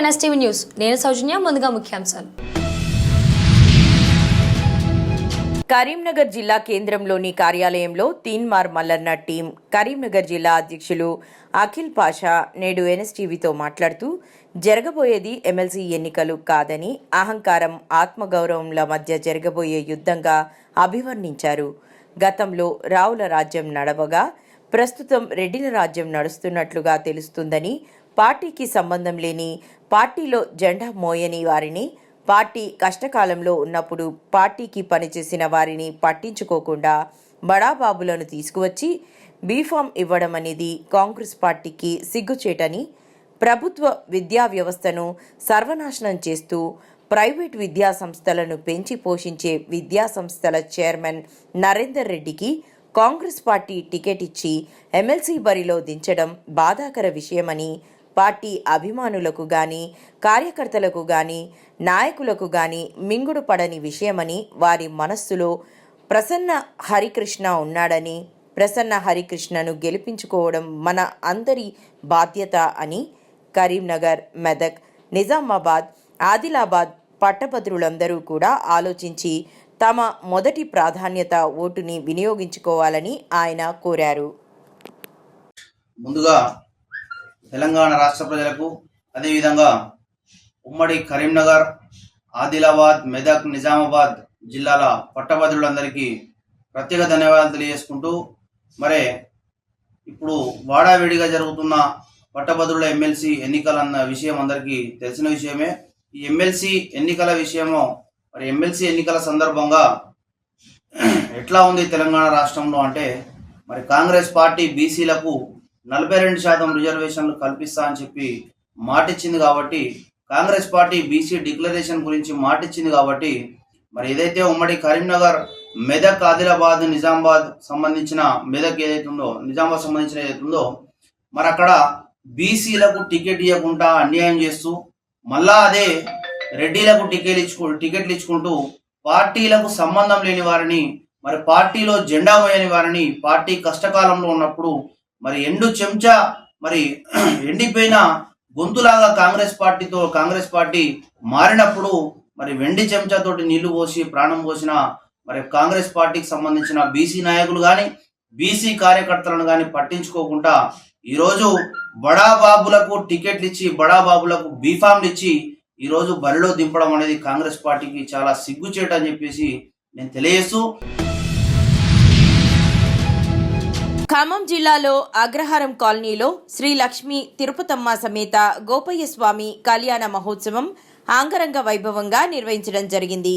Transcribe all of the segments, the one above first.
NSTV news. నేను సౌజన్య. ముందుగా ముఖ్యాంశాలు. కరీంనగర్ జిల్లా కేంద్రంలోని కార్యాలయంలో తీన్మార్ మల్లన్న టీం కరీంనగర్ జిల్లా అధ్యక్షులు అఖిల్ పాషా నేడు ఎన్ఎస్టీవీతో మాట్లాడుతూ జరగబోయేది ఎమ్మెల్సీ ఎన్నికలు కాదని, అహంకారం ఆత్మగౌరవంల మధ్య జరగబోయే యుద్ధంగా అభివర్ణించారు. గతంలో రావుల రాజ్యం నడవగా ప్రస్తుతం రెడ్డిల రాజ్యం నడుస్తున్నట్లుగా తెలుస్తుందని, పార్టీకి సంబంధం లేని, పార్టీలో జెండా మోయని వారిని, పార్టీ కష్టకాలంలో ఉన్నప్పుడు పార్టీకి పనిచేసిన వారిని పట్టించుకోకుండా బడాబాబులను తీసుకువచ్చి బీఫామ్ ఇవ్వడం అనేది కాంగ్రెస్ పార్టీకి సిగ్గుచేటని, ప్రభుత్వ విద్యా వ్యవస్థను సర్వనాశనం చేస్తూ ప్రైవేట్ విద్యా సంస్థలను పెంచి పోషించే విద్యా సంస్థల చైర్మన్ నరేందర్ రెడ్డికి కాంగ్రెస్ పార్టీ టికెట్ ఇచ్చి ఎమ్మెల్సీ బరిలో దించడం బాధాకర విషయమని, పార్టీ అభిమానులకు గాని, కార్యకర్తలకు గాని, నాయకులకు గాని మింగుడు పడని విషయమని, వారి మనస్సులో ప్రసన్న హరికృష్ణ ఉన్నాడని, ప్రసన్న హరికృష్ణను గెలిపించుకోవడం మన అందరి బాధ్యత అని కరీంనగర్, మెదక్, నిజామాబాద్, ఆదిలాబాద్ పట్టభద్రులందరూ కూడా ఆలోచించి తమ మొదటి ప్రాధాన్యత ఓటుని వినియోగించుకోవాలని ఆయన కోరారు. ముందుగా తెలంగాణ రాష్ట్ర ప్రజలకు, అదేవిధంగా ఉమ్మడి కరీంనగర్, ఆదిలాబాద్, మెదక్, నిజామాబాద్ జిల్లాల పట్టభద్రులందరికీ ప్రత్యేక ధన్యవాదాలు తెలియజేసుకుంటూ, మరే ఇప్పుడు వాడావేడిగా జరుగుతున్న పట్టభద్రుల ఎమ్మెల్సీ ఎన్నికలన్న విషయం అందరికీ తెలిసిన విషయమే. ఈ ఎమ్మెల్సీ ఎన్నికల విషయము, మరి ఎమ్మెల్సీ ఎన్నికల సందర్భంగా ఎట్లా ఉంది తెలంగాణ రాష్ట్రంలో అంటే, మరి కాంగ్రెస్ పార్టీ బీసీలకు 42% రిజర్వేషన్లు కల్పిస్తా అని చెప్పి మాటిచ్చింది కాబట్టి, కాంగ్రెస్ పార్టీ బీసీ డిక్లరేషన్ గురించి మాటిచ్చింది కాబట్టి, మరి ఏదైతే ఉమ్మడి కరీంనగర్, మెదక్, ఆదిలాబాద్, నిజామాబాద్ సంబంధించిన మెదక్ ఏదైతే ఉందో, నిజామాబాద్ సంబంధించిన ఏదైతే ఉందో, మరి అక్కడ బీసీలకు టికెట్ ఇవ్వకుండా అన్యాయం చేస్తూ, మళ్ళా అదే రెడ్డిలకు టికెట్లు ఇచ్చుకుంటూ పార్టీలకు సంబంధం లేని వారిని, మరి పార్టీలో జెండా మోయని వారిని, పార్టీ కష్టకాలంలో ఉన్నప్పుడు మరి ఎండు చెంచా, మరి ఎండిపోయిన గొంతులాగా కాంగ్రెస్ పార్టీ మారినప్పుడు మరి వెండి చెంచాతోటి నీళ్లు పోసి ప్రాణం పోసిన మరి కాంగ్రెస్ పార్టీకి సంబంధించిన బీసీ నాయకులు కానీ, బీసీ కార్యకర్తలను కానీ పట్టించుకోకుండా ఈరోజు బడాబాబులకు టికెట్లు ఇచ్చి, బడాబాబులకు బీఫామ్లు ఇచ్చి ఈరోజు బరిలో దింపడం అనేది కాంగ్రెస్ పార్టీకి చాలా సిగ్గుచేట అని చెప్పేసి నేను తెలియజేస్తూ, ఖమ్మం జిల్లాలో అగ్రహారం కాలనీలో శ్రీ లక్ష్మీ తిరుపతమ్మ సమేత గోపయ్య స్వామి కళ్యాణ మహోత్సవం అంగరంగ వైభవంగా నిర్వహించడం జరిగింది.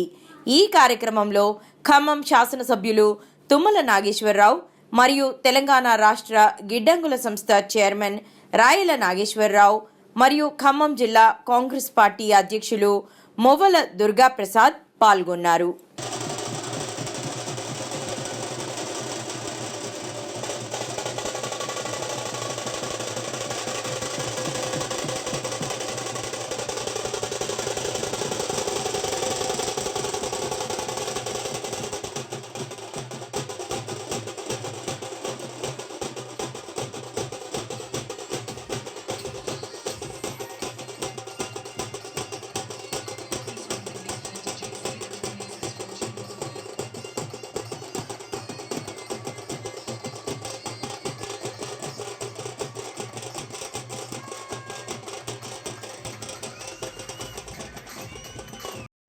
ఈ కార్యక్రమంలో ఖమ్మం శాసనసభ్యులు తుమ్మల నాగేశ్వరరావు మరియు తెలంగాణ రాష్ట్ర గిడ్డంగుల సంస్థ చైర్మన్ రాయల నాగేశ్వరరావు మరియు ఖమ్మం జిల్లా కాంగ్రెస్ పార్టీ అధ్యక్షులు మొవ్వల దుర్గాప్రసాద్ పాల్గొన్నారు.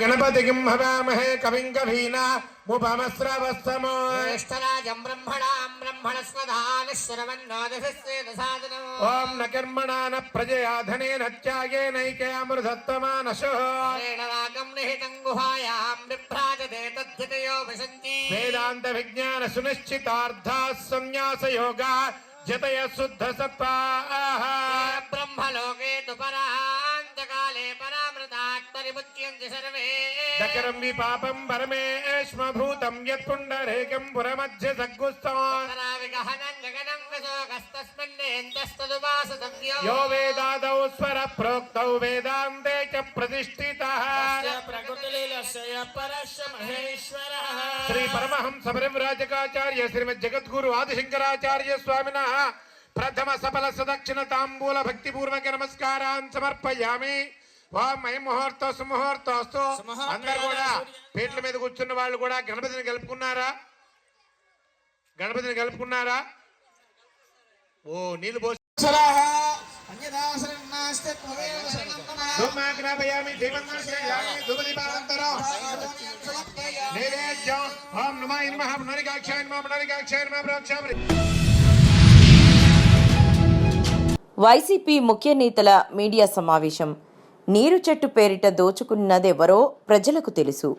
गणपतिं हवामहे कविं कवीनामुपमस्रवस्तमो ज्येष्ठराजं ब्रह्मणां ब्रह्मणस्वधानश्रवन्नोदभिस्वेदसादनम् ॐ न कर्मणा न प्रजया धनेन त्यागेनैके अमृतत्वमानशो प्रेणरागं निहितं गुहायां विभ्राजते तद्धितयो विशन्ति वेदान्तविज्ञान सुनिश्चितार्थाः संन्यासयोगा जतय शुद्धसत्त्वाः ब्रह्मलोके तु परान्तकाले परामृतात् परिमुच्यन्ते सर्वे दकरं विपापं परमेश्मभूतं यत्पुण्डरीकं पुरमध्य सद्गुस्तम् पराविगहनं गगनं विशोकस्तस्मिन्नेन्द्रस्तदुपासतव्यो यो वेदादौ स्वर प्रोक्तौ वेदान्ते च प्रतिष्ठितः प्रकृतिलीलस्य परस्य महेश्वरः श्री परमहंस परिव्राजकाचार्य श्रीमद् जगद्गुरु आदिशंकराचार्य स्वामिनः ప్రథమ సఫల సదక్షిణ తాంబూల భక్తిపూర్వక నమస్కారాన్ని సమర్పయామి. ఓం మై ముహూర్తో సుముహూర్తోస్తు. అందరు కూడా పీటల మీద కూర్చున్న వాళ్ళు కూడా గణపతిని గెలుపుకున్నారా? గణపతిని గెలుపుకున్నారా? ఓ నీళ్లు పోసి వైసీపీ ముఖ్య నేతల మీడియా సమావేశం. నీరు చెట్టు పేరిట దోచుకున్నదెవరో ప్రజలకు తెలుసు.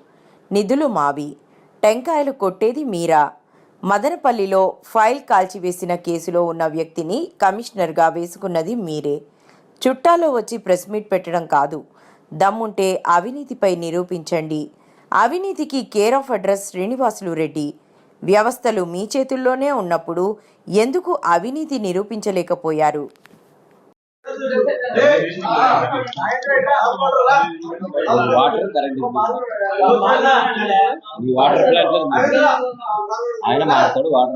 నిధులు మావి, టెంకాయలు కొట్టేది మీరా. మదనపల్లిలో ఫైల్ కాల్చివేసిన కేసులో ఉన్న వ్యక్తిని కమిషనర్గా వేసుకున్నది మీరే. చుట్టాలో వచ్చి ప్రెస్ మీట్ పెట్టడం కాదు, దమ్ముంటే అవినీతిపై నిరూపించండి. అవినీతికి care of address Srinivasulu Reddy. వ్యవస్థలు మీ చేతుల్లోనే ఉన్నప్పుడు ఎందుకు అవినీతి నిరూపించలేకపోయారు? వాటర్ కరెంట్ వాటర్ ప్లాంట్ ఆయన మాట్లాడు వాటర్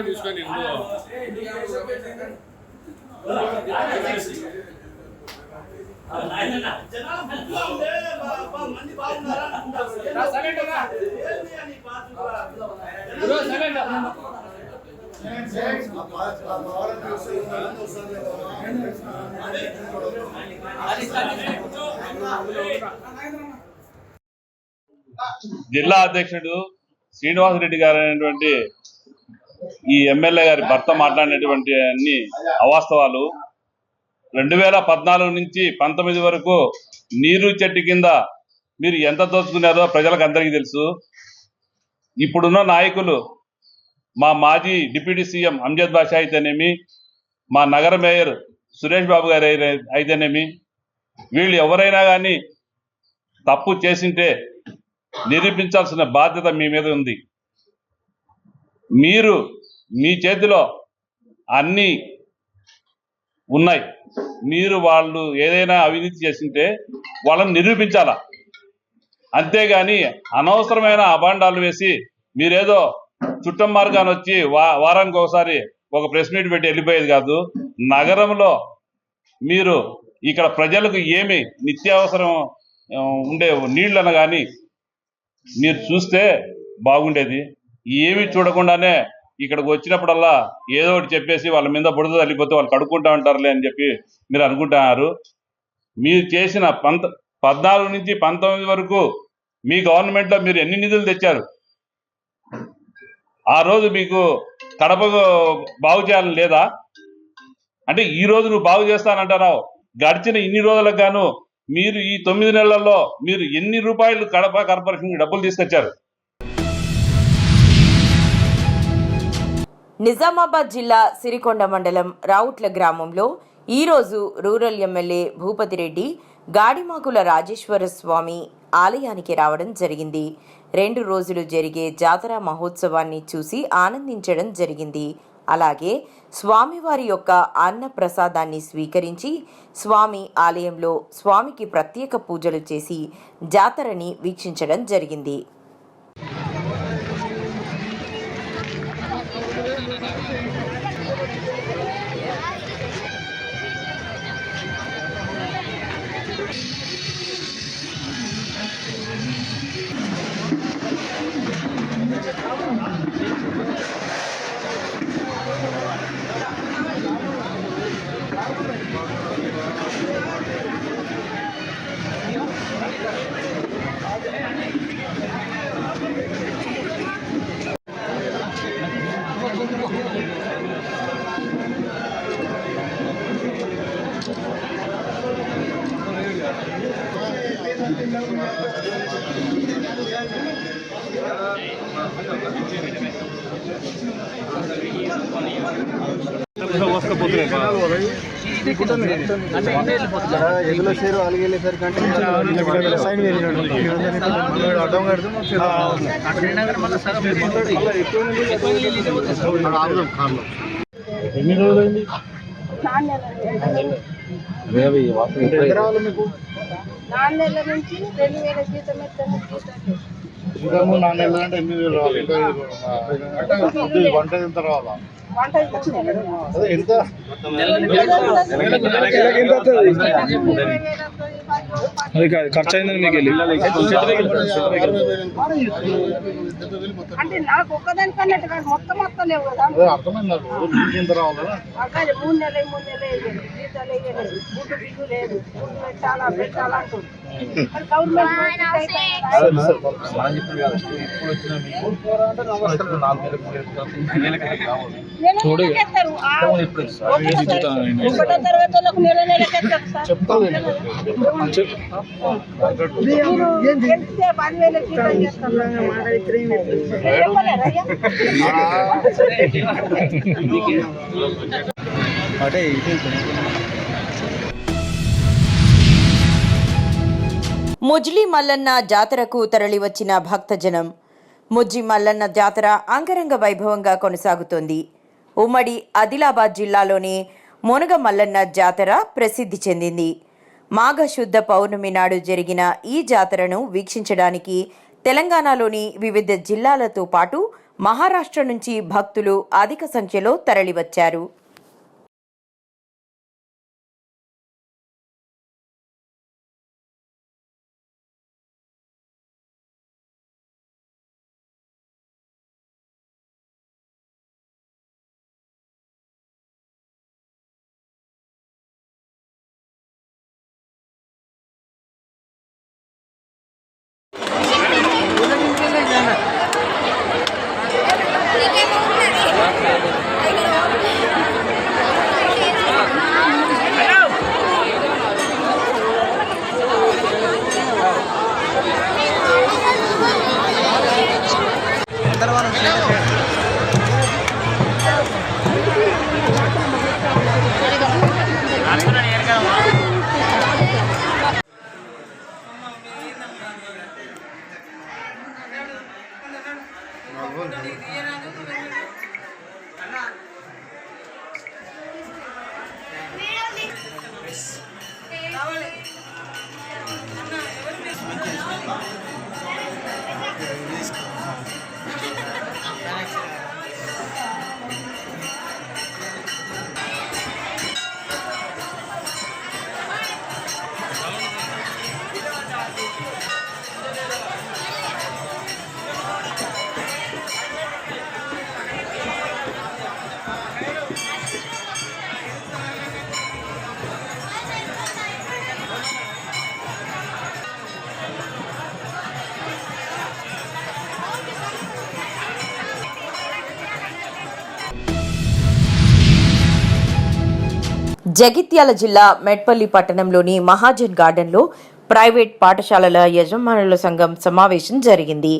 తీసుకొని జిల్లా అధ్యక్షుడు శ్రీనివాసరెడ్డి గారు అనేటువంటి ఈ ఎమ్మెల్యే గారి భర్త మాట్లాడినటువంటి అన్ని అవాస్తవాలు. 2014 నుంచి 19 వరకు నీరు చెట్టు కింద మీరు ఎంత దోచుకున్నారో ప్రజలకు అందరికీ తెలుసు. ఇప్పుడున్న నాయకులు మా మాజీ డిప్యూటీ సీఎం అంజద్ బాషా అయితేనేమి, మా నగర మేయర్ సురేష్ బాబు గారు అయితేనేమి, వీళ్ళు ఎవరైనా కానీ తప్పు చేసింటే నిరూపించాల్సిన బాధ్యత మీ మీద ఉంది. మీరు మీ చేతిలో అన్నీ ఉన్నాయి. మీరు వాళ్ళు ఏదైనా అవినీతి చేసింటే వాళ్ళని నిరూపించాలా. అంతేగాని అనవసరమైన అభాండాలు వేసి మీరేదో చుట్టం మార్గాన్ని వచ్చి వారానికి ఒకసారి ఒక ప్రెస్ మీట్ పెట్టి వెళ్ళిపోయేది కాదు. నగరంలో మీరు ఇక్కడ ప్రజలకు ఏమి నిత్యావసరం ఉండే నీళ్లను కానీ మీరు చూస్తే బాగుండేది. ఏమి చూడకుండానే ఇక్కడికి వచ్చినప్పుడల్లా ఏదో ఒకటి చెప్పేసి వాళ్ళ మీద బుడద తల్లిపోతే వాళ్ళు కడుక్కుంటా ఉంటారులే అని చెప్పి మీరు అనుకుంటున్నారు. మీరు చేసిన 14 నుంచి 19 వరకు మీ గవర్నమెంట్లో మీరు ఎన్ని నిధులు తెచ్చారు? ఆ రోజు మీకు కడప బాగు చేయాలని లేదా? అంటే ఈ రోజు నువ్వు బాగు చేస్తానంటున్నావు. గడిచిన ఇన్ని రోజులకు గాను మీరు ఈ 9 నెలల్లో మీరు ఎన్ని రూపాయలు కడప కార్పొరేషన్ డబ్బులు తీసుకొచ్చారు? నిజామాబాద్ జిల్లా సిరికొండ మండలం రావుట్ల గ్రామంలో ఈరోజు రూరల్ ఎమ్మెల్యే భూపతిరెడ్డి గాడిమాకుల రాజేశ్వర స్వామి ఆలయానికి రావడం జరిగింది. 2 రోజులు జరిగే జాతర మహోత్సవాన్ని చూసి ఆనందించడం జరిగింది. అలాగే స్వామివారి యొక్క అన్న ప్రసాదాన్ని స్వీకరించి స్వామి ఆలయంలో స్వామికి ప్రత్యేక పూజలు చేసి జాతరని వీక్షించడం జరిగింది. ఎన్ని రోజులైంది? ఎకరాలు మీకు 4 నెలల నుంచి 2000 జీతం ఎత్తాను జీతం ఇంకా 4 నెలలు అంటే 8,000 రావాలి. ఇంకా వంట ఎంత రావాలా? వంట అదే ఎంత ఖర్చు అయిందని మీకు అంటే నాకు ఒక్కదానికి అన్నట్టు కాదు, మొత్తం లేవు కదా. అర్థమైంది నాకు. మీకు ఎంత రావాలా? అక్కడ 3 నెలలు జీతాలు వేయలేదు, గుడ్డు బిల్లు లేదు, గుడ్డు పెట్టాలా అంటుంది. మరి గవర్నమెంట్ ఒకటో తరగతి వాళ్ళకు నెలకి ఎత్తారు సార్. గెలిస్తే 10,000 జీతం చేస్తాం. ముజ్లి మల్లన్న జాతరకు తరలివచ్చిన భక్తజనం. ముజ్జి మల్లన్న జాతర అంగరంగ వైభవంగా కొనసాగుతోంది. ఉమ్మడి ఆదిలాబాద్ జిల్లాలోని మునగ మల్లన్న జాతర ప్రసిద్ధి చెందింది. మాఘశుద్ధ పౌర్ణమి నాడు జరిగిన ఈ జాతరను వీక్షించడానికి తెలంగాణలోని వివిధ జిల్లాలతో పాటు మహారాష్ట్ర నుంచి భక్తులు అధిక సంఖ్యలో తరలివచ్చారు. జగిత్యాల జిల్లా మెట్పల్లి పట్టణంలోని మహాజన్ గార్డెన్లో ప్రైవేట్ పాఠశాలల యజమానుల సంఘం సమావేశం జరిగింది.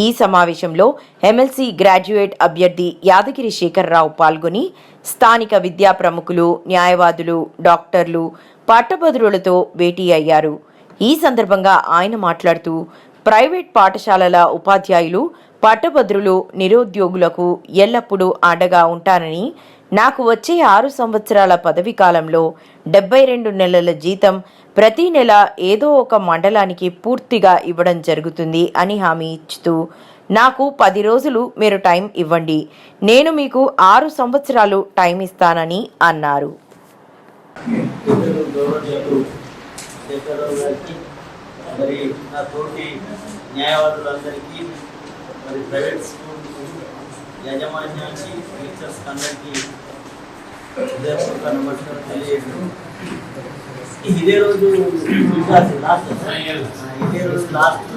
ఈ సమావేశంలో ఎమ్మెల్సీ గ్రాడ్యుయేట్ అభ్యర్థి యాదగిరి శేఖర్రావు పాల్గొని స్థానిక విద్యా ప్రముఖులు, న్యాయవాదులు, డాక్టర్లు, పట్టభద్రులతో భేటీ అయ్యారు. ఈ సందర్భంగా ఆయన మాట్లాడుతూ ప్రైవేట్ పాఠశాలల ఉపాధ్యాయులు, పట్టభద్రులు, నిరుద్యోగులకు ఎల్లప్పుడూ అండగా ఉంటానని, నాకు వచ్చే 6 సంవత్సరాల పదవీ కాలంలో 72 నెలల జీతం ప్రతి నెల ఏదో ఒక మండలానికి పూర్తిగా ఇవ్వడం జరుగుతుంది అని హామీ ఇస్తూ, నాకు 10 రోజులు మీరు టైం ఇవ్వండి, నేను మీకు 6 సంవత్సరాలు టైం ఇస్తానని అన్నారు. మరి నా తోటి న్యాయవాదులందరికీ, మరి ప్రైవేట్ స్కూల్ యాజమాన్యానికి, టీచర్స్ అందరికీ హృదయపూర్వక నమస్కారం తెలియజేస్తూ, ఇదే రోజు లాస్ట్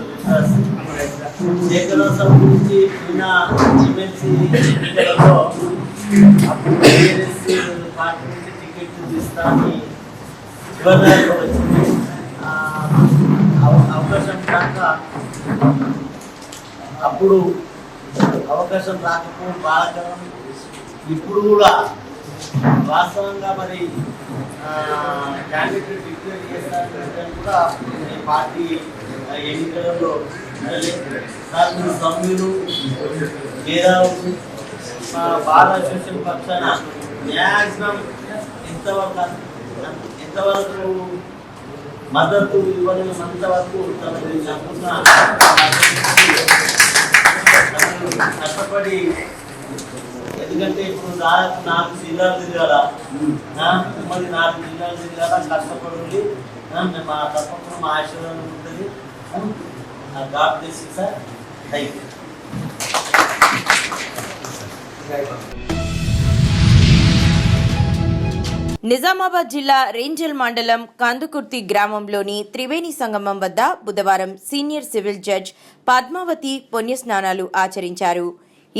శేఖరోత్సవం గురించి నిన్న ఎమ్మెల్సీ ఎన్నికలలో అప్పుడు పార్టీ నుంచి టికెట్ ఇస్తానని చివరిలో వచ్చింది. అవకాశం కాక అప్పుడు అవకాశం రాకపోవడం బాధాకరం. ఇప్పుడు కూడా వాస్తవంగా మరి క్యాండిడేట్ డిక్లేర్ చేస్తారని కూడా పార్టీ ఎన్నికలలో సార్లు సభ్యులు మేధావులు బార్ అసోసియేషన్ పక్షాన మ్యాక్సిమం ఎంతవరకు ఎంతవరకు మద్దతు ఇవ్వలేనంత వరకు తనకు సంపూర్ణ కష్టపడి, ఎందుకంటే ఇప్పుడు నాకు జిల్లాలు తిరగాల, మరి 4 జిల్లాలు తిరగాల, కష్టపడి మేము తప్పకుండా మా ఆశీర్వాదం ఉంటుంది. God bless you sir. Thank you. Nizamabad జిల్లా రేంజల్ మండలం కందుకుర్తి గ్రామంలోని త్రివేణి సంగమం వద్ద బుధవారం సీనియర్ సివిల్ జడ్జ్ పద్మావతి పుణ్యస్నానాలు ఆచరించారు.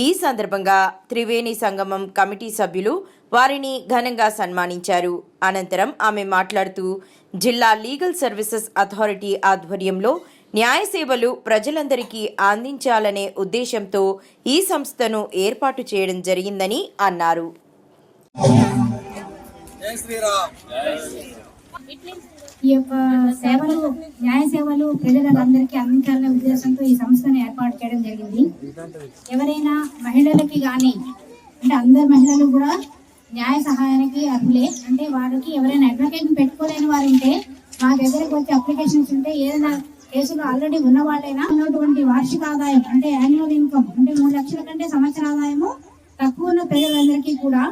ఈ సందర్భంగా త్రివేణి సంగమం కమిటీ సభ్యులు వారిని ఘనంగా సన్మానించారు. అనంతరం ఆమె మాట్లాడుతూ జిల్లా లీగల్ సర్వీసెస్ అథారిటీ ఆధ్వర్యంలో న్యాయ సేవలు ప్రజలందరికీ అందించాలనే ఉద్దేశంతో ఈ సంస్థను ఏర్పాటు చేయడం జరిగిందని అన్నారు. ఈ యొక్క సేవలు, న్యాయ సేవలు ప్రజలందరికీ అందించాలనే ఉద్దేశంతో ఈ సంస్థను ఏర్పాటు చేయడం జరిగింది. ఎవరైనా మహిళలకి కానీ, అంటే అందరు మహిళలు కూడా న్యాయ సహాయానికి అర్హులే. అంటే వారికి ఎవరైనా అడ్వకేట్ పెట్టుకోలేని వారు ఉంటే మా దగ్గరకు వచ్చి అప్లికేషన్స్ ఉంటే, ఏదైనా కేసులు ఆల్రెడీ ఉన్న వాళ్ళైనా ఉన్నటువంటి వార్షిక ఆదాయం అంటే యాన్యువల్ ఇన్కమ్ అంటే 3 లక్షల కంటే సంవత్సర ఆదాయము తక్కువ ఉన్న ప్రజలందరికీ కూడా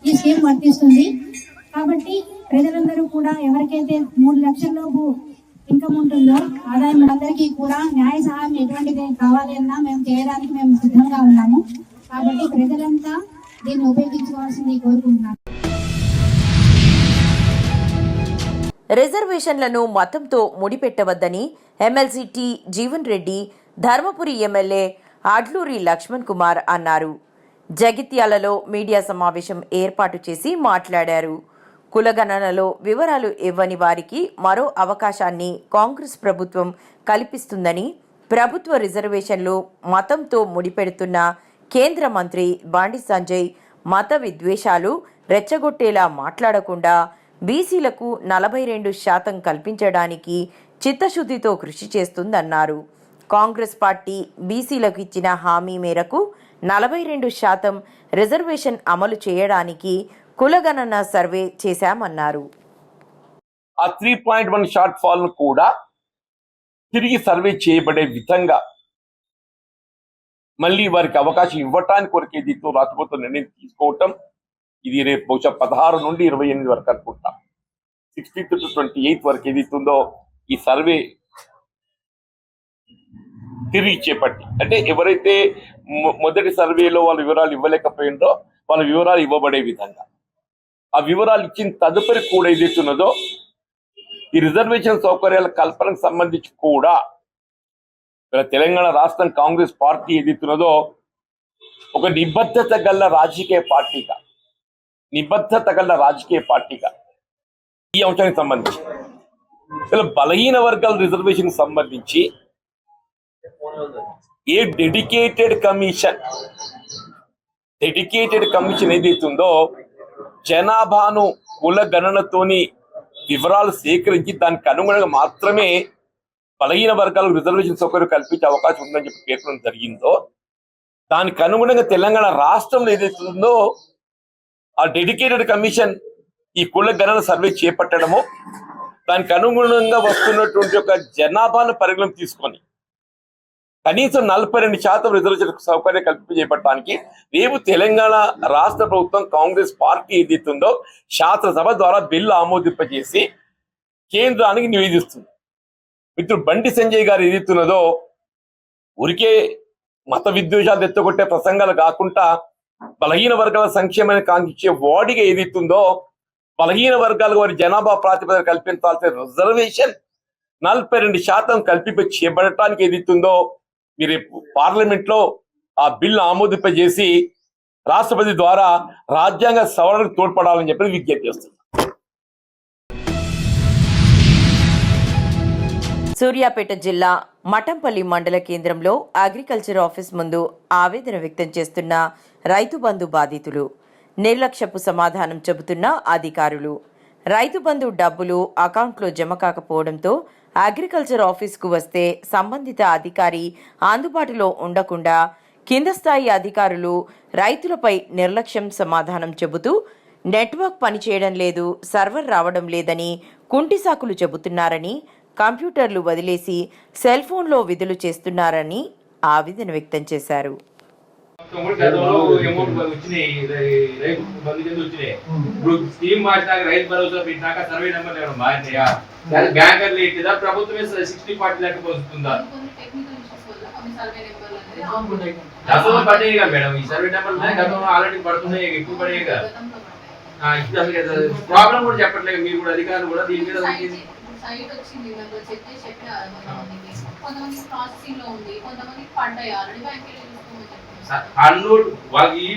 ఈ స్కీమ్ వర్తిస్తుంది. కాబట్టి ప్రజలందరూ కూడా ఎవరికైతే 3 లక్షల లోపు ఇన్కమ్ ఉంటుందో ఆదాయం అందరికీ కూడా న్యాయ సహాయం ఎటువంటిది కావాలి అన్నా మేము చేయడానికి మేము సిద్ధంగా ఉన్నాము. కాబట్టి ప్రజలంతా దీన్ని ఉపయోగించుకోవాల్సింది కోరుకుంటున్నాను. రిజర్వేషన్లను మతంతో ముడిపెట్టవద్దని MLC T Jeevan Reddy, Dharmapuri MLA Adluri Laxman Kumar అన్నారు. జగిత్యాలలో మీడియా సమావేశం ఏర్పాటు చేసి మాట్లాడారు. కులగణనలో వివరాలు ఇవ్వని వారికి మరో అవకాశాన్ని కాంగ్రెస్ ప్రభుత్వం కల్పిస్తుందని, ప్రభుత్వ రిజర్వేషన్లు మతంతో ముడిపెడుతున్న కేంద్ర మంత్రి బండి సంజయ్ మత విద్వేషాలు రెచ్చగొట్టేలా మాట్లాడకుండా బీసీలకు 42% కల్పించడానికి చిత్తశుద్ధితో కృషి చేస్తుందన్నారు. కాంగ్రెస్ పార్టీ బీసీలకు ఇచ్చిన హామీ మేరకు 42% రిజర్వేషన్ అమలు చేయడానికి కులగణన సర్వే చేశామన్నారు. ఆ 3.1 షార్ట్ ఫాల్ ను కూడా తిరిగి సర్వే చేయబడే విధంగా మళ్ళీ వారికి అవకాశం ఇవ్వటానికి కొరకే దీంతో రాష్ట్రపతి నిర్ణయం తీసుకోవటం. ఇది రేపు బహుశా 16 నుండి 28 వరకు అనుకుంటా, 16th to 28th వరకు ఏదైతుందో ఈ సర్వే తిరిగి చేపట్టి, అంటే ఎవరైతే మొదటి సర్వేలో వాళ్ళ వివరాలు ఇవ్వలేకపోయిందో వాళ్ళ వివరాలు ఇవ్వబడే విధంగా, ఆ వివరాలు ఇచ్చిన తదుపరి కూడా ఏదైతున్నదో ఈ రిజర్వేషన్ సౌకర్యాల కల్పనకు సంబంధించి కూడా తెలంగాణ రాష్ట్రం కాంగ్రెస్ పార్టీ ఏదైతున్నదో ఒక నిబద్ధత గల రాజకీయ పార్టీగా ఈ అంశానికి సంబంధించి బలహీన వర్గాల రిజర్వేషన్ సంబంధించి ఏ డెడికేటెడ్ కమిషన్ ఏదైతుందో జనాభాను కుల గణనతోని వివరాలు సేకరించి దానికి అనుగుణంగా మాత్రమే బలహీన వర్గాలకు రిజర్వేషన్ సౌకర్యం కల్పించే అవకాశం ఉందని చెప్పి పేర్కొనడం జరిగిందో, దానికి అనుగుణంగా తెలంగాణ రాష్ట్రంలో ఏదైతుందో ఆ డెడికేటెడ్ కమిషన్ ఈ కుల గణన సర్వే చేపట్టడము, దానికి అనుగుణంగా వస్తున్నటువంటి ఒక జనాభాను పరిగణన తీసుకొని కనీసం 42% రిజర్వేషన్ సౌకర్యం కల్పించేపట్టడానికి రేపు తెలంగాణ రాష్ట్ర ప్రభుత్వం కాంగ్రెస్ పార్టీ ఏదైతుందో శాసనసభ ద్వారా బిల్లు ఆమోదింపజేసి కేంద్రానికి నివేదిస్తుంది. మిత్రుడు బండి సంజయ్ గారు ఏదైతున్నదో ఊరికే మత విద్వేషాలు ఎత్తగొట్టే ప్రసంగాలు కాకుండా బలహీన వర్గాల సంక్షేమాన్ని కాంక్షించే వాడిగా ఏదైతుందో బలహీన వర్గాలకు వారి జనాభా ప్రాతిపదిక కల్పించాల్సిన రిజర్వేషన్ 42% కల్పింప చేయబడటానికి ఏదైతుందో మీరు పార్లమెంట్ లో ఆ బిల్లు ఆమోదింపజేసి రాష్ట్రపతి ద్వారా రాజ్యాంగ సవరణకు తోడ్పడాలని చెప్పి విజ్ఞప్తి చేస్తున్నారు. సూర్యాపేట జిల్లా మఠంపల్లి మండల కేంద్రంలో అగ్రికల్చర్ ఆఫీస్ ముందు ఆవేదన వ్యక్తం చేస్తున్న రైతు బంధు బాధితులు. నిర్లక్ష్యపు సమాధానం చెబుతున్న అధికారులు. రైతు బంధు డబ్బులు అకౌంట్లో జమ కాకపోవడంతో అగ్రికల్చర్ ఆఫీస్కు వస్తే సంబంధిత అధికారి అందుబాటులో ఉండకుండా కింద స్థాయి అధికారులు రైతులపై నిర్లక్ష్యం సమాధానం చెబుతూ నెట్వర్క్ పనిచేయడం లేదు, సర్వర్ రావడం లేదని కుంటి సాకులు చెబుతున్నారని, కంప్యూటర్లు వదిలేసి సెల్ ఫోన్లో విధులు చేస్తున్నారని ఆవేదన వ్యక్తం చేశారు. ఇప్పుడు స్కీమ్ మార్చినాక రైతు భరోసా పెట్టినాక సర్వే నెంబర్ మారినాయా? బ్యాంకర్లు ఇట్టిదా? ప్రభుత్వమే 60-40 లెక్క పోతుందా? గతంలో పడేవి కదా మేడం, ఈ సర్వే నెంబర్ గతంలో ఆల్రెడీ పడుతున్నాయి, ఎక్కువ పడేవి కదా. ప్రాబ్లం కూడా చెప్పట్లేదు మీరు కూడా, అధికారులు కూడా దీని మీద అన్లోడ్ వాళ్ళకి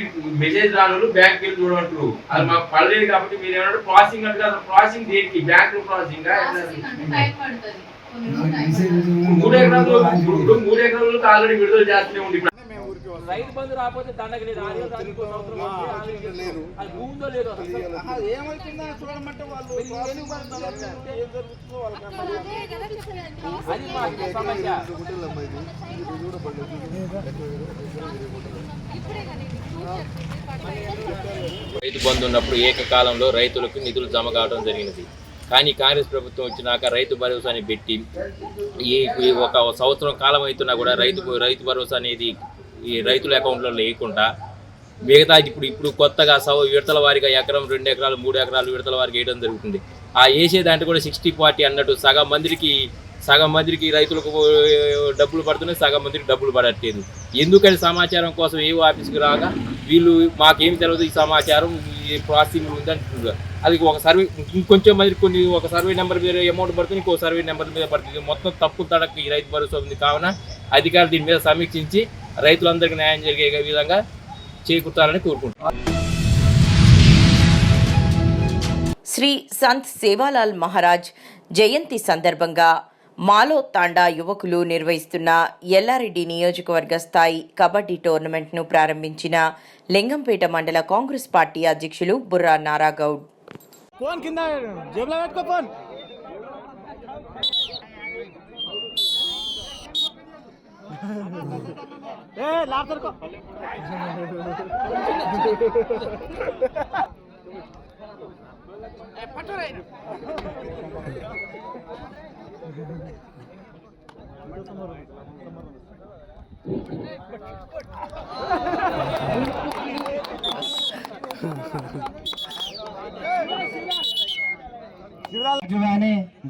మెసేజ్ రాను బ్యాంక్ వెళ్ళి చూడమంటారు. అది మాకు పడలేదు కాబట్టి మీరు ఏమన్నా ప్రాసెసింగ్ అంటే ప్రాసెసింగ్ దేనికి? బ్యాంక్ ప్రాసెసింగ్ 3 ఎకరాలు ఆల్రెడీ విడుదల చేస్తూనే ఉంది. రైతు బంధు రాకపోతే దండగ లేదు, ఉందో లేదో అది మాకు సమస్య. రైతు బంధు ఉన్నప్పుడు ఏకకాలంలో రైతులకు నిధులు జమ కావడం జరిగినది. కానీ కాంగ్రెస్ ప్రభుత్వం వచ్చినాక రైతు భరోసాని పెట్టి ఈ ఒక సంవత్సరం కాలం అవుతున్నా కూడా రైతు భరోసా అనేది ఈ రైతుల అకౌంట్లో వేయకుండా మిగతా ఇప్పుడు కొత్తగా విడతల వారిగా ఎకరం 2 ఎకరాలు 3 ఎకరాలు విడతల వారికి వేయడం జరుగుతుంది. ఆ వేసేదాంట్లో కూడా 60-40 అన్నట్టు సగం మందికి రైతులకు డబ్బులు పడుతున్నాయి, సగం మందికి డబ్బులు పడట్లేదు. ఎందుకని సమాచారం కోసం ఏవో ఆఫీస్కి రాగా వీళ్ళు మాకేం తెలియదు, ఈ సమాచారం ఈ ప్రాసెసింగ్ ఉందంటున్నారు. అది ఒక సర్వే ఇంకొంచెం మంది ఒక సర్వే నెంబర్ మీద అమౌంట్ పడుతుంది, ఇంకో సర్వే నెంబర్ మీద పడుతుంది. మొత్తం తప్పు తడక ఈ రైతు భరోసా ఉంది. కావున అధికారులు దీని మీద సమీక్షించి రైతులందరికీ న్యాయం జరిగే విధంగా చేకూర్చాలని కోరుకుంటున్నాను. శ్రీ సంత్ సేవాలాల్ మహారాజ్ జయంతి సందర్భంగా మాలో తాండా యువకులు నిర్వహిస్తున్న ఎల్లారెడ్డి నియోజకవర్గ స్థాయి కబడ్డీ టోర్నమెంట్ను ప్రారంభించిన లింగంపేట మండల కాంగ్రెస్ పార్టీ అధ్యక్షులు బుర్రా నారాగౌడ్.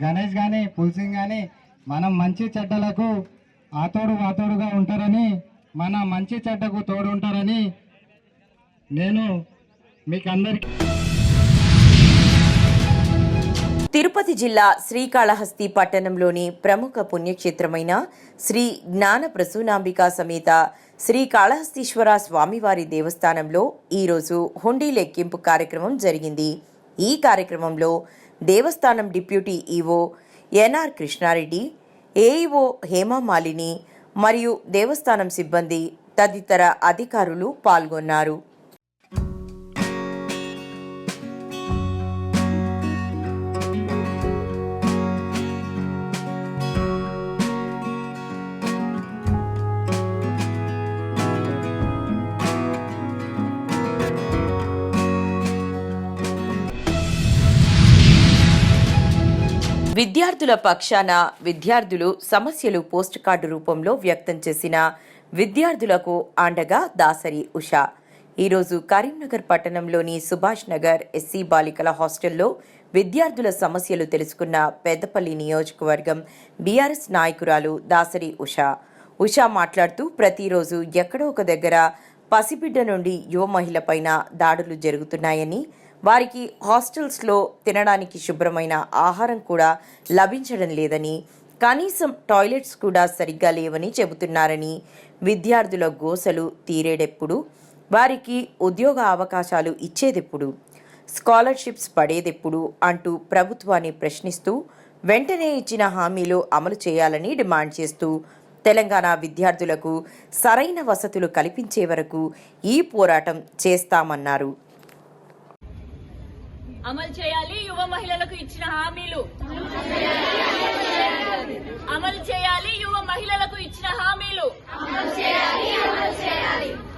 గణేష్ గాని పుల్సింగ్ గాని మనం మంచి చెడ్డలకు ఆతోడుగా ఉంటారని, మన మంచి చెడ్డకు తోడు ఉంటారని నేను మీకు అందరికీ. తిరుపతి జిల్లా శ్రీకాళహస్తి పట్టణంలోని ప్రముఖ పుణ్యక్షేత్రమైన శ్రీ జ్ఞాన ప్రసూనాంబికా సమేత శ్రీకాళహస్తీశ్వర స్వామివారి దేవస్థానంలో ఈరోజు హుండీ లెక్కింపు కార్యక్రమం జరిగింది. ఈ కార్యక్రమంలో దేవస్థానం deputy EO NR Krishna Reddy, AEO Hemamalini మరియు దేవస్థానం సిబ్బంది తదితర అధికారులు పాల్గొన్నారు. విద్యార్థుల పక్షాన విద్యార్థులు సమస్యలు పోస్ట్ కార్డు రూపంలో వ్యక్తం చేసిన విద్యార్థులకు అండగా దాసరి ఉషా ఈరోజు కరీంనగర్ పట్టణంలోని సుభాష్ నగర్ ఎస్సీ బాలికల హాస్టల్లో విద్యార్థుల సమస్యలు తెలుసుకున్న పెద్దపల్లి నియోజకవర్గం బీఆర్ఎస్ నాయకురాలు దాసరి ఉషా మాట్లాడుతూ ప్రతిరోజు ఎక్కడో ఒక దగ్గర పసిబిడ్డ నుండి యువ మహిళపైన దాడులు జరుగుతున్నాయని, వారికి హాస్టల్స్లో తినడానికి శుభ్రమైన ఆహారం కూడా లభించడం లేదని, కనీసం టాయిలెట్స్ కూడా సరిగ్గా లేవని చెబుతున్నారని, విద్యార్థుల గోసలు తీరేడెప్పుడు, వారికి ఉద్యోగ అవకాశాలు ఇచ్చేదెప్పుడు, స్కాలర్షిప్స్ పడేదెప్పుడు అంటూ ప్రభుత్వాన్ని ప్రశ్నిస్తూ వెంటనే ఇచ్చిన హామీలు అమలు చేయాలని డిమాండ్ చేస్తూ తెలంగాణ విద్యార్థులకు సరైన వసతులు కల్పించే వరకు ఈ పోరాటం చేస్తామన్నారు. అమలు చేయాలి యువ మహిళలకు ఇచ్చిన హామీలు, అమలు చేయాలి యువ మహిళలకు ఇచ్చిన హామీలు,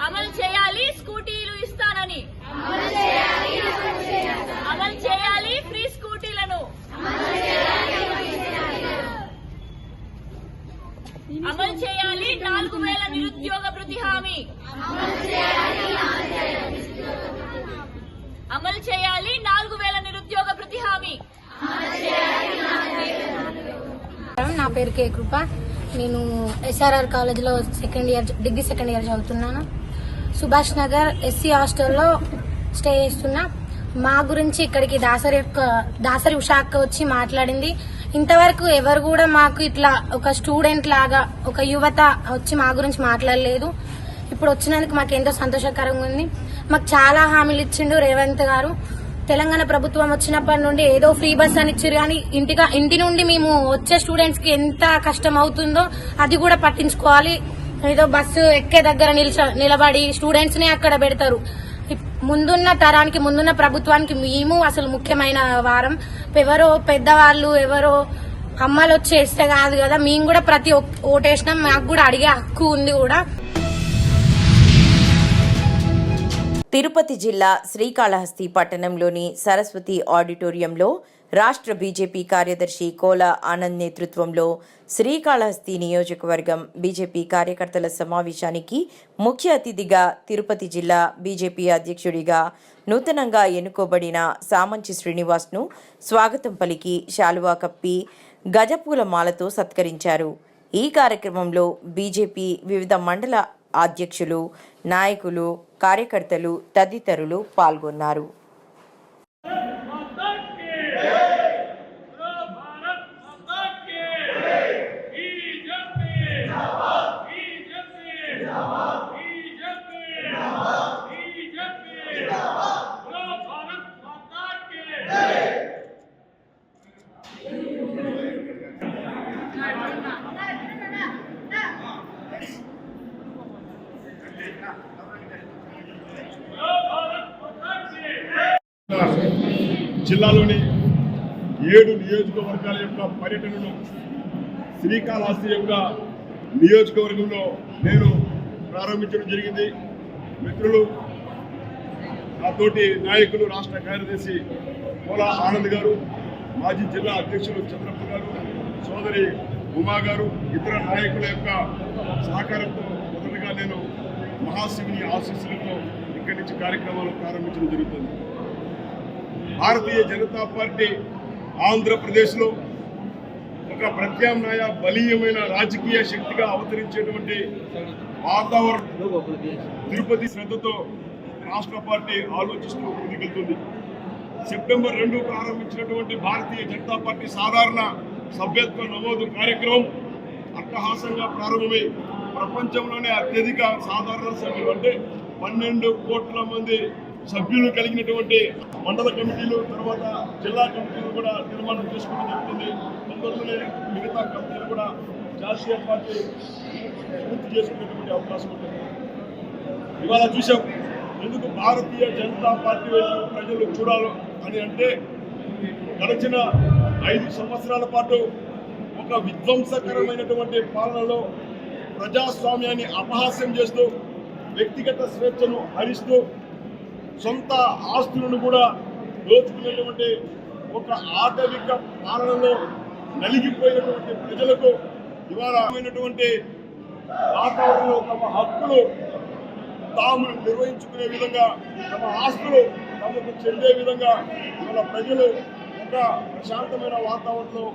అమలు చేయాలి స్కూటీలు ఇస్తానని, అమలు చేయాలి 4000 నిరుద్యోగ ప్రతి హామీ. నా పేరు కే కృప. నేను SRR కాలేజ్లో డిగ్రీ సెకండ్ ఇయర్ చదువుతున్నాను. సుభాష్ నగర్ ఎస్సీ హాస్టల్లో స్టే చేస్తున్నా. మా గురించి ఇక్కడికి దాసరి ఉషాక్క వచ్చి మాట్లాడింది. ఇంతవరకు ఎవరు కూడా మాకు ఇట్లా ఒక స్టూడెంట్ లాగా ఒక యువత వచ్చి మా గురించి మాట్లాడలేదు. ఇప్పుడు వచ్చినందుకు మాకు ఎంతో సంతోషకరంగా ఉంది. మాకు చాలా హామీలు ఇచ్చిండు రేవంత్ గారు. తెలంగాణ ప్రభుత్వం వచ్చినప్పటి నుండి ఏదో ఫ్రీ బస్ అని ఇచ్చారు, కానీ ఇంటి నుండి మేము వచ్చే స్టూడెంట్స్ కి ఎంత కష్టం అవుతుందో అది కూడా పట్టించుకోవాలి. ఏదో బస్సు ఎక్కే దగ్గర నిలబడి స్టూడెంట్స్ ని అక్కడ పెడతారు. ముందున్న తరానికి ముందున్న ప్రభుత్వానికి మేము అసలు ముఖ్యమైన వారం. ఎవరో పెద్దవాళ్ళు ఎవరో అమ్మలు వచ్చి వేస్తే కాదు కదా, మేము కూడా ప్రతి ఓటేసినాం. మాకు కూడా అడిగే హక్కు ఉంది కూడా. తిరుపతి జిల్లా శ్రీకాళహస్తి పట్టణంలోని సరస్వతి ఆడిటోరియంలో రాష్ట్ర బీజేపీ కార్యదర్శి కోల ఆనంద్ నేతృత్వంలో శ్రీకాళహస్తి నియోజకవర్గం బీజేపీ కార్యకర్తల సమావేశానికి ముఖ్య అతిథిగా తిరుపతి జిల్లా బీజేపీ అధ్యక్షుడిగా నూతనంగా ఎన్నుకోబడిన సామంచి శ్రీనివాస్ను స్వాగతం పలికి శాలువా కప్పి గజపూల మాలతో సత్కరించారు. ఈ కార్యక్రమంలో బీజేపీ వివిధ మండల అధ్యక్షులు, నాయకులు, కార్యకర్తలు తదితరులు పాల్గొన్నారు. జిల్లాలోని 7 నియోజకవర్గాల యొక్క పర్యటనను శ్రీకాళహస్తి యొక్క నియోజకవర్గంలో నేను ప్రారంభించడం జరిగింది. మిత్రులు, నాతోటి నాయకులు, రాష్ట్ర కార్యదర్శి కోల ఆనంద్ గారు, మాజీ జిల్లా అధ్యక్షులు చంద్రప్ప గారు, సోదరి ఉమా గారు, ఇతర నాయకుల యొక్క సహకారంతో మొదటగా నేను మహాశివుని ఆశీస్సులతో ఇక్కడి నుంచి కార్యక్రమాలు ప్రారంభించడం జరుగుతుంది. భారతీయ జనతా పార్టీ ఆంధ్రప్రదేశ్లో ఒక ప్రత్యామ్నాయ బలీయమైన రాజకీయ శక్తిగా అవతరించేటువంటి వాతావరణం తిరుపతి శ్రద్ధతో రాష్ట్ర పార్టీ ఆలోచిస్తూ ముందుకెళ్తుంది. సెప్టెంబర్ 2 ప్రారంభించినటువంటి భారతీయ జనతా పార్టీ సాధారణ సభ్యత్వ నమోదు కార్యక్రమం అట్టహాసంగా ప్రారంభమై ప్రపంచంలోనే అత్యధిక సాధారణ సభ్యులు అంటే 12 కోట్ల మంది సభ్యులు కలిగినటువంటి మండల కమిటీలు, తర్వాత జిల్లా కమిటీలు కూడా నిర్మాణం చేసుకోవడం జరుగుతుంది. తొందరలోనే మిగతా కమిటీలు కూడా జాతీయ పార్టీ పూర్తి చేసుకునేటువంటి అవకాశం ఉంటుంది. ఇవాళ చూసాం, ఎందుకు భారతీయ జనతా పార్టీ వైపు ప్రజలు చూడాలి అని అంటే, గడిచిన 5 సంవత్సరాల పాటు ఒక విధ్వంసకరమైనటువంటి పాలనలో ప్రజాస్వామ్యాన్ని అపహాస్యం చేస్తూ, వ్యక్తిగత స్వేచ్ఛను హరిస్తూ, సొంత ఆస్తులను కూడా దోచుకునేటువంటి ఒక ఆటవిక పాలనలో నలిగిపోయినటువంటి ప్రజలకు ఇవాళ వాతావరణంలో తమ హక్కులు తాము నిర్వహించుకునే విధంగా, తమ ఆస్తులు తమకు చెందే విధంగా ఇవాళ ప్రజలు ఒక ప్రశాంతమైన వాతావరణంలో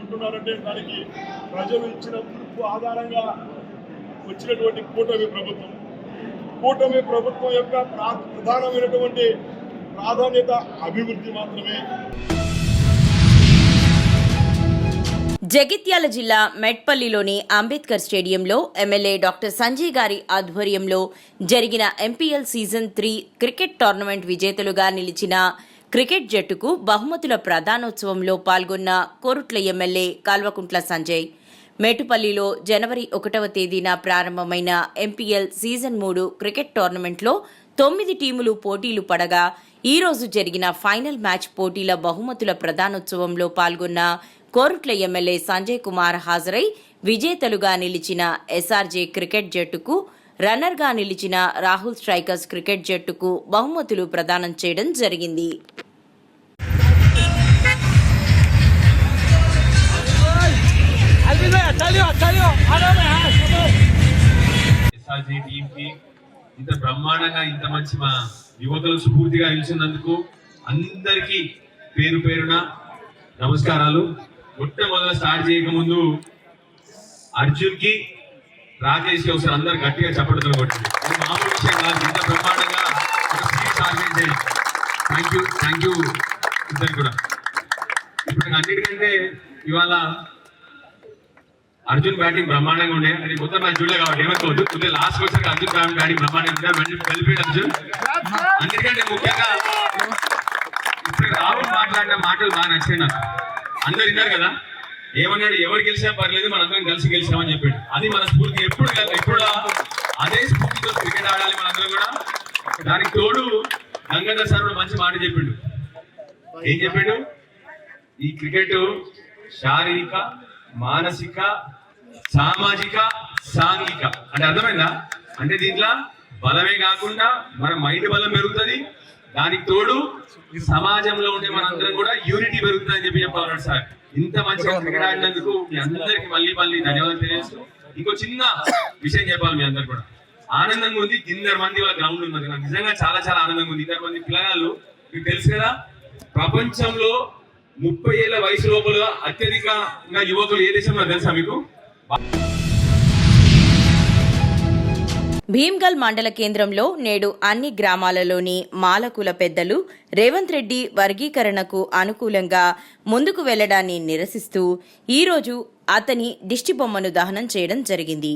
ఉంటున్నారంటే దానికి ప్రజలు ఇచ్చిన తీర్పు ఆధారంగా వచ్చినటువంటి కూటమి ప్రభుత్వం యొక్క ప్రధానమైనటువంటి ప్రాధాన్యత అభివృద్ధి మాత్రమే. జగిత్యాల జిల్లా మెట్పల్లిలోని అంబేద్కర్ స్టేడియంలో ఎమ్మెల్యే డాక్టర్ సంజయ్ గారి ఆధ్వర్యంలో జరిగిన ఎంపీఎల్ సీజన్ 3 క్రికెట్ టోర్నమెంట్ విజేతలుగా నిలిచిన క్రికెట్ జట్టుకు బహుమతుల ప్రదానోత్సవంలో పాల్గొన్న కోరుట్ల ఎమ్మెల్యే కల్వకుంట్ల సంజయ్. మేటుపల్లిలో జనవరి 1వ తేదీన ప్రారంభమైన ఎంపీఎల్ సీజన్ 3 క్రికెట్ టోర్నమెంట్లో 9 టీములు పోటీలు పడగా ఈ రోజు జరిగిన ఫైనల్ మ్యాచ్ పోటీల బహుమతుల ప్రదానోత్సవంలో పాల్గొన్న కోరుట్ల ఎమ్మెల్యే సంజయ్ కుమార్ హాజరై విజేతలుగా నిలిచిన ఎస్ఆర్జే క్రికెట్ జట్టుకు, రన్నర్గా నిలిచిన రాహుల్ స్ట్రైకర్స్ క్రికెట్ జట్టుకు బహుమతులు ప్రదానం చేయడం జరిగింది. एसआरजी टीम की ఇంత బ్రహ్మాండంగా ఇంత మంచి మా యువకులు స్ఫూర్తిగా నిలిచినందుకు అందరికీ పేరు పేరున నమస్కారాలు. మొట్టమొదటి స్టార్ట్ చేయకముందు అర్జున్ కి రాకేష్ కి ఒకసారి అందరు గట్టిగా చప్పట్లు కొట్టింది. ఇది మామూలు విషయం కాదు. ఇంత బ్రహ్మాండంగా ఒక స్పీచ్ ఆర్గనైజ్ చేయండి. థ్యాంక్ యూ ఇద్దరు కూడా. ఇప్పుడు అన్నిటికంటే ఇవాళ అర్జున్ బ్యాటింగ్ బ్రహ్మాండంగా ఉండే. అది మొత్తం మ్యాచ్ చూడలే కాబట్టి ఏమనుకోవద్దు. కొద్దిగా లాస్ట్ వచ్చాక అర్జున్ బ్యాటింగ్ బ్రహ్మాండంగా వెళ్ళిపోయాడు అర్జున్. అన్నిటికంటే ముఖ్యంగా ఇప్పుడు రాహుల్ మాట్లాడిన మాటలు బాగా నచ్చాయి నాకు. అందరు విన్నారు కదా, ఏమన్నాడు, ఎవరు గెలిచినా పర్లేదు మనందరం కలిసి గెలిచామని చెప్పాడు. అది మన స్ఫూర్తి. ఎప్పుడు అదే స్ఫూర్తితో క్రికెట్ ఆడాలి మనందరం కూడా. దానికి తోడు గంగాధర్ సార్ కూడా మంచి మాట చెప్పిండు. ఏం చెప్పాడు? ఈ క్రికెట్ శారీరక, మానసిక, సామాజిక, సాంఘిక అంటే అర్థమైందా? అంటే దీంట్లో బలమే కాకుండా మన మైండ్ బలం పెరుగుతుంది. దానికి తోడు సమాజంలో ఉండే మనందరం కూడా యూనిటీ పెరుగుతుంది అని చెప్పాలన్నాడు సార్. ఇంత మంచిగా క్రికెట్ ఆడినందుకు మీ అందరికి మళ్ళీ ధన్యవాదాలు తెలియజేస్తూ ఇంకో చిన్న విషయం చెప్పాలి. మీ అందరు కూడా ఆనందంగా ఉంది. 200 మంది వాళ్ళ గ్రౌండ్ ఉన్నది. నాకు నిజంగా చాలా ఆనందంగా ఉంది. 200 మంది పిల్లగాళ్ళు. మీకు తెలుసు కదా, ప్రపంచంలో 30 ఏళ్ల వయసు లోపల అత్యధికంగా యువకులు ఏ దేశంలో తెలుసా మీకు? భీమ్గల్ మండల కేంద్రంలో నేడు అన్ని గ్రామాలలోని మాలకుల పెద్దలు రేవంత్ రెడ్డి వర్గీకరణకు అనుకూలంగా ముందుకు వెళ్లడాన్ని నిరసిస్తూ ఈరోజు అతని దిష్టిబొమ్మను దహనం చేయడం జరిగింది.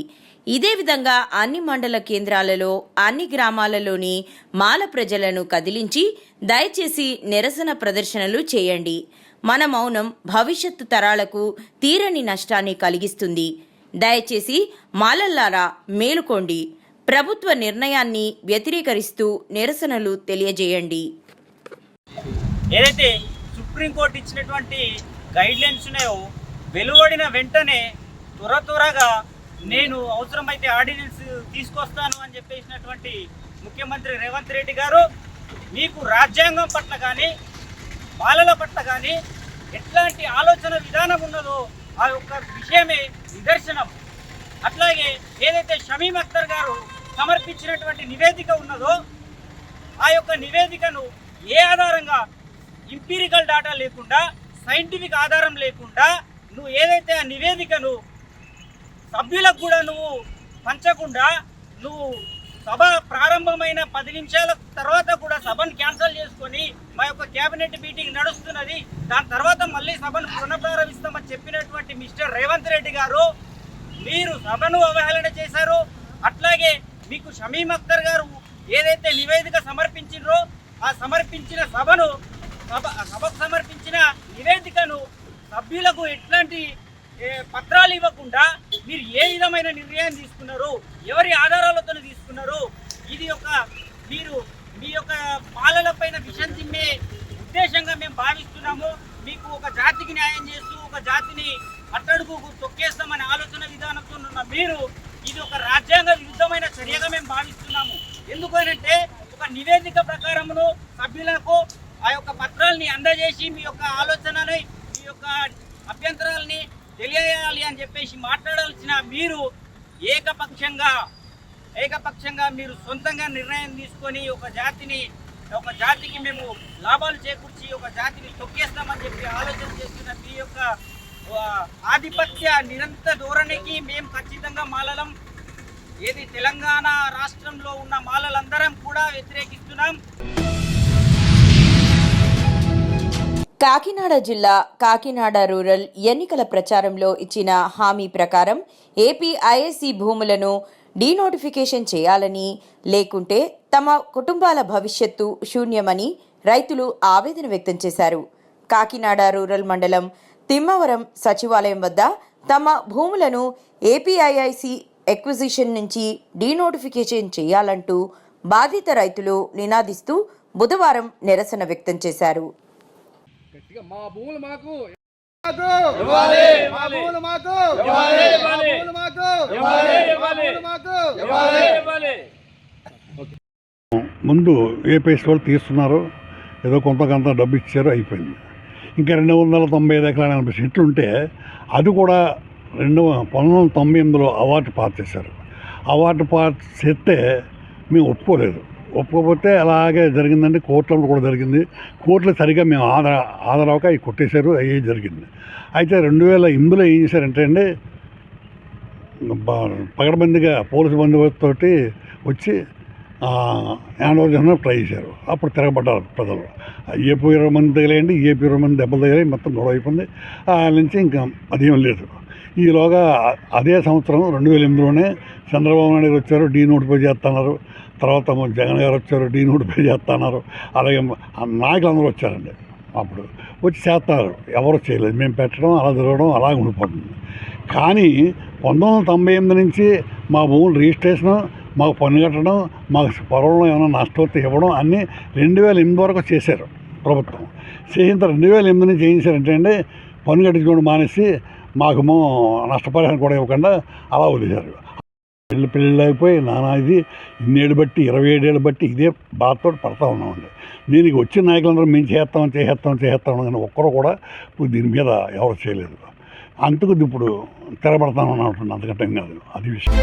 ఇదే విధంగా అన్ని మండల కేంద్రాలలో అన్ని గ్రామాలలోని మాల ప్రజలను కదిలించి దయచేసి నిరసన ప్రదర్శనలు చేయండి. మన మౌనం భవిష్యత్తు తరాలకు తీరని నష్టాన్ని కలిగిస్తుంది. దయచేసి మాలల్లారా మేలుకోండి. ప్రభుత్వ నిర్ణయాన్ని వ్యతిరేకరిస్తూ నిరసనలు తెలియజేయండి. ఏదైతే సుప్రీంకోర్టు ఇచ్చినటువంటి గైడ్లైన్స్ ఉన్నాయో వెలువడిన వెంటనే త్వరగా నేను అవసరమైతే ఆర్డినెన్స్ తీసుకొస్తాను అని చెప్పేసినటువంటి ముఖ్యమంత్రి రేవంత్ రెడ్డి గారు, మీకు రాజ్యాంగం పట్ల కానీ బాలల పట్ల కానీ ఎట్లాంటి ఆలోచన విధానం ఉన్నదో ఆ యొక్క విషయమే నిదర్శనం. అట్లాగే ఏదైతే షమీమ్ అఖ్తర్ గారు సమర్పించినటువంటి నివేదిక ఉన్నదో ఆ యొక్క నివేదికను ఏ ఆధారంగా ఎంపీరికల్ డాటా లేకుండా, సైంటిఫిక్ ఆధారం లేకుండా నువ్వు ఏదైతే ఆ నివేదికను సభ్యులకు కూడా నువ్వు పంచకుండా నువ్వు సభ ప్రారంభమైన 10 నిమిషాల తర్వాత కూడా సభను క్యాన్సిల్ చేసుకొని మా యొక్క కేబినెట్ మీటింగ్ నడుస్తున్నది, దాని తర్వాత మళ్ళీ సభను పునఃప్రారంభిస్తామని చెప్పినటువంటి మిస్టర్ రేవంత్ రెడ్డి గారు, మీరు సభను అవహేళన చేశారు. అట్లాగే మీకు షమీమ్ అఖ్తర్ గారు ఏదైతే నివేదిక సమర్పించారో ఆ సమర్పించిన సభకు సమర్పించిన నివేదికను సభ్యులకు ఎట్లాంటి పత్రాలు ఇవ్వకుండా మీరు ఏ విధమైన నిర్ణయం తీసుకున్నారు, ఎవరి ఆధారాలతో తీసుకున్నారు, ఇది మీరు మీ యొక్క పాలనపైన విషం తిమ్మే ఉద్దేశంగా మేము భావిస్తున్నాము. మీకు ఒక జాతికి న్యాయం చేస్తూ ఒక జాతిని అట్టడుగు తొక్కేస్తామనే ఆలోచన విధానంతో ఉన్న మీరు ఇది ఒక రాజ్యాంగ విరుద్ధమైన చర్యగా మేము భావిస్తున్నాము. ఎందుకనంటే ఒక నివేదిక ప్రకారమును సభ్యులకు ఆ యొక్క పత్రాలని అందజేసి మీ యొక్క ఆలోచనని మీ యొక్క అభ్యంతరాలని తెలియజేయాలి అని చెప్పేసి మాట్లాడాల్సిన మీరు ఏకపక్షంగా మీరు సొంతంగా నిర్ణయం తీసుకొని ఒక జాతికి మేము లాభాలు చేకూర్చి ఒక జాతిని తొక్కేస్తామని చెప్పి ఆలోచన చేస్తున్న మీ యొక్క ఆధిపత్య నిరంతర ధోరణికి మేము ఖచ్చితంగా మాలలం ఏది తెలంగాణ రాష్ట్రంలో ఉన్న మాలలందరం కూడా వ్యతిరేకిస్తున్నాం. కాకినాడ జిల్లా కాకినాడ రూరల్ ఎన్నికల ప్రచారంలో ఇచ్చిన హామీ ప్రకారం ఏపీఐఏసీ భూములను డీనోటిఫికేషన్ చేయాలని, లేకుంటే తమ కుటుంబాల భవిష్యత్తు శూన్యమని రైతులు ఆవేదన వ్యక్తం చేశారు. కాకినాడ రూరల్ మండలం తిమ్మవరం సచివాలయం వద్ద తమ భూములను ఏపీఐఐసీ ఎక్విజిషన్ నుంచి డీనోటిఫికేషన్ చేయాలంటూ బాధిత రైతులు నినాదిస్తూ బుధవారం నిరసన వ్యక్తం చేశారు. ముందు ఏపీఎస్ వాళ్ళు తీస్తున్నారు, ఏదో కొంత డబ్బు ఇచ్చారు, అయిపోయింది. ఇంకా 295 ఎకరాల 80 సెంట్లు ఉంటే అది కూడా 1998లో అవార్డు పాస్ చేశారు. అవార్డు పాస్ చేస్తే మేము ఒప్పుకోకపోతే అలాగే జరిగిందండి. కోర్టులో కూడా జరిగింది. కోర్టులో సరిగ్గా మేము ఆదరవక అవి కొట్టేశారు. అవి జరిగింది. అయితే 2008లో ఏం చేశారంటే అండి, పగడబందిగా పోలీసు బందోబస్తుతోటి వచ్చి హ్యాండ్ ఓవర్ చేయడానికి ట్రై చేశారు. అప్పుడు తిరగబడ్డారు ప్రజలు. ఏపీ 20 మంది తగిలేయండి, ఏపీ 20 మంది దెబ్బలు తగిలాయి. మొత్తం గొడవ అయిపోయింది. ఆ నుంచి ఇంకా అదేం లేదు. ఈలోగా అదే సంవత్సరం 2008లోనే చంద్రబాబు నాయుడు గారు వచ్చారు, డీనోటిఫై చేస్తున్నారు. తర్వాత జగన్ గారు వచ్చారు, డీనోటిఫై చేస్తున్నారు. అలాగే నాయకులు అందరూ వచ్చారండి. అప్పుడు వచ్చి చేస్తున్నారు. ఎవరు చేయలేదు. మేము పెట్టడం అలా జరగడం అలా ఉండిపోతుంది. కానీ 1998 నుంచి మా భూములు రిజిస్ట్రేషను, మాకు పన్ను కట్టడం, మాకు పొలంలో ఏమైనా నష్టపోతే ఇవ్వడం అన్నీ 2008 వరకు చేశారు ప్రభుత్వం. చేసిన తర్వాత 2008 నుంచి ఏం చేశారంటే అండి, పన్ను కట్టించుకోవడం మానేసి మాకేమో నష్టపరిహారం కూడా ఇవ్వకుండా అలా వదిలేశారు. పెళ్ళి అయిపోయి నానా ఇది ఇన్నేళ్ళు బట్టి 27 ఏళ్ళు బట్టి ఇదే బాధతో పడతా ఉన్నామండి. దీనికి వచ్చిన నాయకులందరూ మేము చేస్తాం కానీ ఒక్కరు కూడా ఇప్పుడు దీని మీద ఎవరు చేయలేదు. అందుకు ఇప్పుడు తెరబడతామని అంటున్నాను. అంతకంటే కాదు. అది విషయం.